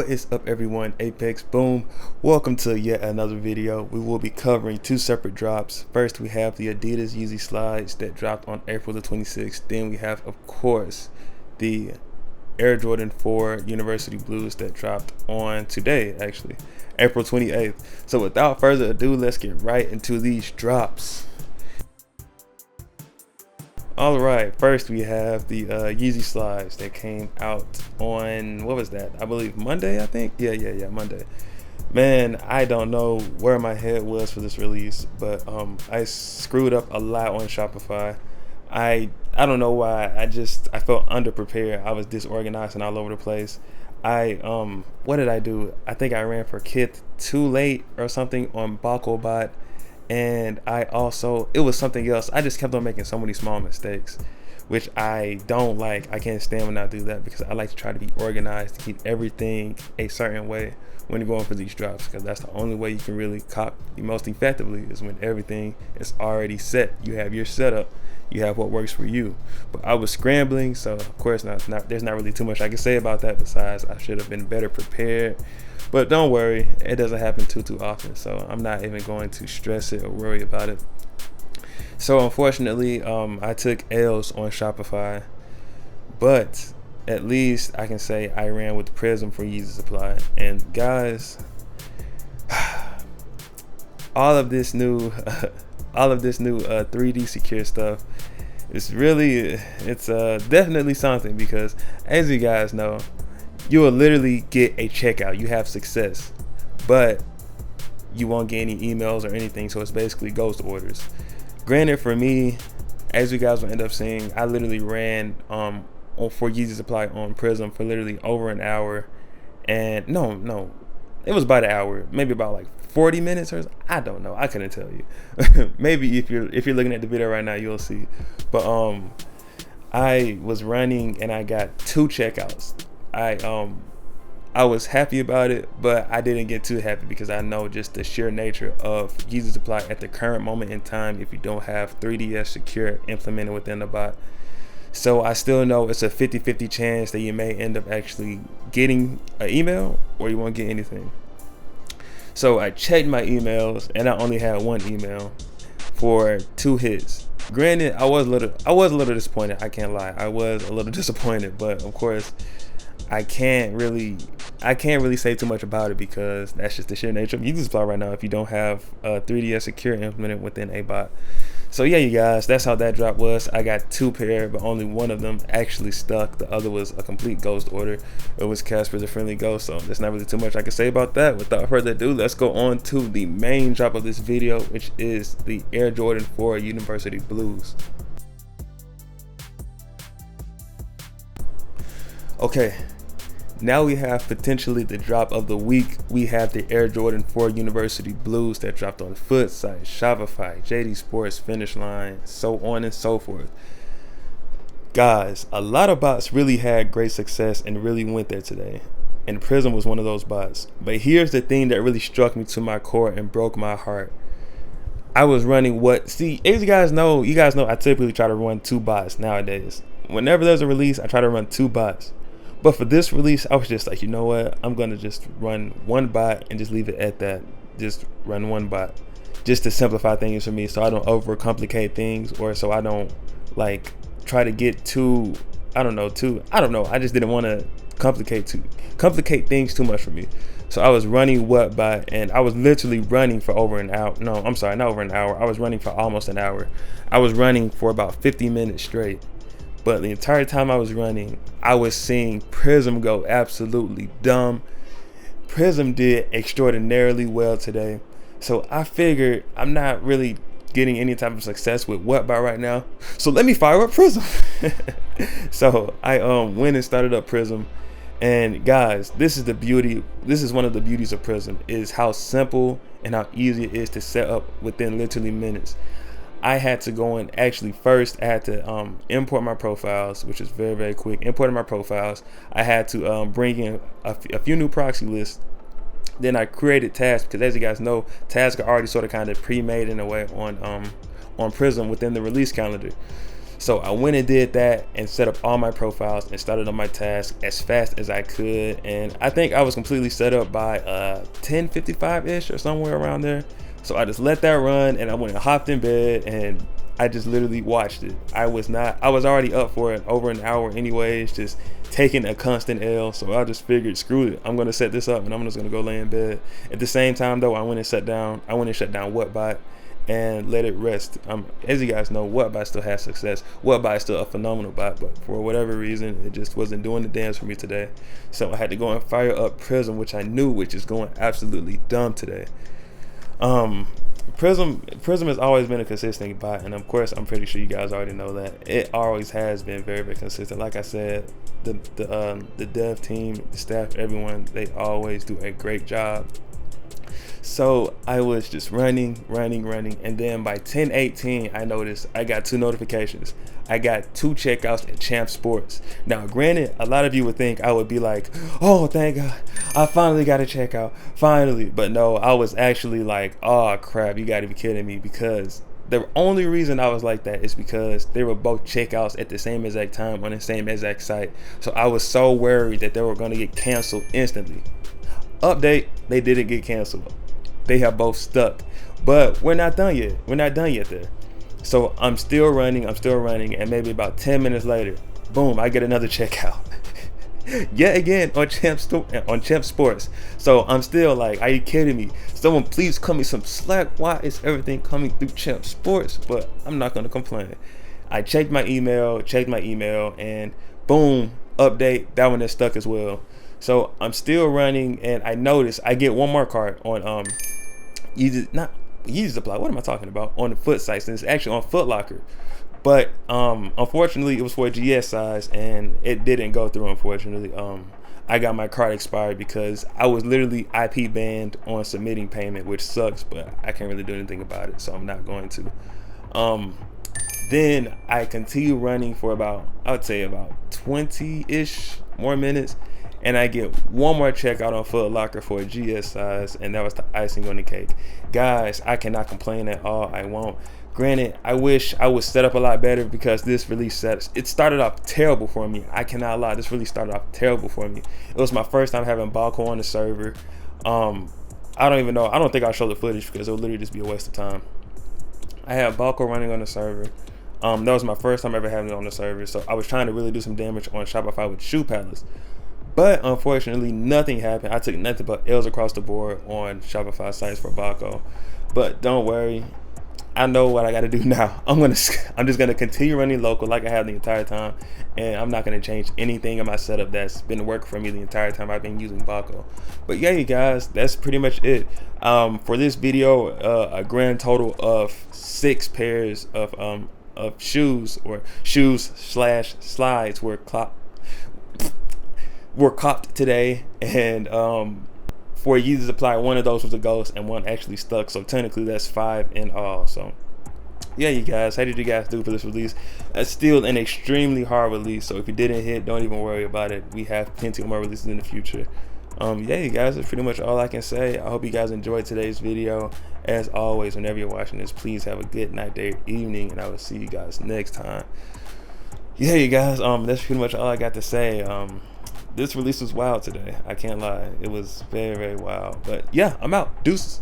What is up, everyone? Apex Boom. Welcome to yet another video. We will be covering two separate drops. First, we have the Adidas Yeezy slides that dropped on April the 26th. Then we have, of course, the Air Jordan 4 University Blues that dropped on today, actually, April 28th. So without further ado, let's get right into these drops. Alright, first we have the Yeezy slides that came out on, what was that? I believe Monday, I think? Yeah, Monday. Man, I don't know where my head was for this release, but I screwed up a lot on Shopify. I don't know why. I felt underprepared. I was disorganized and all over the place. What did I do? I think I ran for kit too late or something on BakoBot. And it was something else. I just kept on making so many small mistakes, which I don't like. I can't stand when I do that because I like to try to be organized, to keep everything a certain way when you're going for these drops, because that's the only way you can really cop the most effectively is when everything is already set. You have your setup, you have what works for you. But I was scrambling, so of course there's not really too much I can say about that besides I should have been better prepared. But don't worry, it doesn't happen too often, so I'm not even going to stress it or worry about it. So unfortunately, I took L's on Shopify, but at least I can say I ran with Prism for Yeezy Supply. And guys, all of this new 3D secure stuff, it's definitely something, because as you guys know, you will literally get a checkout. You have success, but you won't get any emails or anything. So it's basically ghost orders. Granted, for me, as you guys will end up seeing, I literally ran for Yeezy Supply on Prism for literally over an hour. And no, it was about an hour, maybe about like 40 minutes or I don't know. I couldn't tell you. Maybe if you're looking at the video right now, you'll see. But I was running and I got 2 checkouts. I was happy about it, but I didn't get too happy because I know just the sheer nature of Yeezy Supply at the current moment in time if you don't have 3DS Secure implemented within the bot. So I still know it's a 50-50 chance that you may end up actually getting an email or you won't get anything. So I checked my emails and I only had 1 email for 2 hits. Granted, I was a little disappointed. I can't lie. I was a little disappointed, but of course, I can't really say too much about it because that's just the sheer nature of Yeezy Supply right now if you don't have 3DS Secure implemented within a bot. So yeah, you guys, that's how that drop was. I got 2 pair, but only one of them actually stuck. The other was a complete ghost order. It was Casper the Friendly Ghost, so there's not really too much I can say about that. Without further ado, let's go on to the main drop of this video, which is the Air Jordan 4 University Blues. Okay, now we have potentially the drop of the week. We have the Air Jordan 4 University Blues that dropped on Footsite, Shopify, JD Sports, Finish Line, so on and so forth. Guys, a lot of bots really had great success and really went there today, and Prism was one of those bots. But here's the thing that really struck me to my core and broke my heart. I was running as you guys know, I typically try to run 2 bots nowadays. Whenever there's a release, I try to run 2 bots. But for this release, I was just like, you know what? I'm going to just run 1 bot and just leave it at that. Just run 1 bot. Just to simplify things for me so I don't overcomplicate things, or so I don't like try to get too, I don't know. I just didn't want to complicate things too much for me. So I was running what bot, and I was literally running for over an hour. No, I'm sorry, not over an hour. I was running for almost an hour. I was running for about 50 minutes straight. But the entire time I was running, I was seeing Prism go absolutely dumb. Prism did extraordinarily well today. So I figured I'm not really getting any type of success with Whatbot right now. So let me fire up Prism. So I went and started up Prism. And guys, this is one of the beauties of Prism, is how simple and how easy it is to set up within literally minutes. I had to go in, actually first I had to import my profiles, which is very, very quick. Importing my profiles, I had to bring in a few new proxy lists. Then I created tasks, because as you guys know, tasks are already sort of kind of pre-made in a way on Prism within the release calendar. So I went and did that and set up all my profiles and started on my task as fast as I could. And I think I was completely set up by 10:55-ish or somewhere around there. So I just let that run and I went and hopped in bed and I just literally watched it. I was already up for it over an hour anyways, just taking a constant L. So I just figured, screw it, I'm gonna set this up and I'm just gonna go lay in bed. At the same time though, I went and shut down Whatbot and let it rest. As you guys know, Whatbot still has success. Whatbot is still a phenomenal bot, but for whatever reason, it just wasn't doing the dance for me today. So I had to go and fire up Prism, which is going absolutely dumb today. Prism has always been a consistent bot, and of course I'm pretty sure you guys already know that. It always has been very, very consistent. Like I said, the dev team, the staff, everyone, they always do a great job. So I was just running, and then by 10:18 I noticed I got 2 notifications. I got 2 checkouts at Champ Sports. Now granted, a lot of you would think I would be like, oh thank God, I finally got a checkout, finally. But no, I was actually like, oh crap, you gotta be kidding me, because the only reason I was like that is because they were both checkouts at the same exact time on the same exact site. So I was so worried that they were gonna get canceled instantly. Update, they didn't get canceled. They have both stuck, but we're not done yet. We're not done yet there. So I'm still running, and maybe about 10 minutes later, boom, I get another checkout. Yet again on Champ Sports. So I'm still like, are you kidding me? Someone please cut me some slack. Why is everything coming through Champ Sports? But I'm not gonna complain. I checked my email, and boom, update, that one is stuck as well. So I'm still running, and I notice I get one more card on Yeezy Supply. What am I talking about? On the foot sites, and it's actually on Foot Locker. But unfortunately, it was for a GS size, and it didn't go through. Unfortunately, I got my card expired because I was literally IP banned on submitting payment, which sucks. But I can't really do anything about it, so I'm not going to. Then I continue running for about, I would say about 20-ish more minutes, and I get one more checkout on Foot Locker for a GS size, and that was the icing on the cake. Guys, I cannot complain at all. I won't. Granted, I wish I was set up a lot better, because this release it started off terrible for me. I cannot lie, this really started off terrible for me. It was my first time having Balco on the server. I don't even know. I don't think I'll show the footage because it'll literally just be a waste of time. I had Balco running on the server. That was my first time ever having it on the server, so I was trying to really do some damage on Shopify with Shoe Palace. But unfortunately, nothing happened. I took nothing but L's across the board on Shopify sites for Balco. But don't worry, I know what I got to do now. I'm just gonna continue running local like I have the entire time, and I'm not gonna change anything in my setup that's been working for me the entire time I've been using Balco. But yeah, you guys, that's pretty much it for this video. A grand total of 6 pairs of shoes, or shoes/slides were copped today, and for Yeezy Supply, one of those was a ghost and one actually stuck, so technically that's 5 in all. So yeah, you guys, how did you guys do for this release? It's still an extremely hard release, so if you didn't hit, don't even worry about it. We have plenty more releases in the future. Yeah, you guys, that's pretty much all I can say. I hope you guys enjoyed today's video. As always, whenever you're watching this, please have a good night, day, evening, and I will see you guys next time. Yeah, you guys, that's pretty much all I got to say. This release was wild today. I can't lie. It was very, very wild. But yeah, I'm out. Deuces.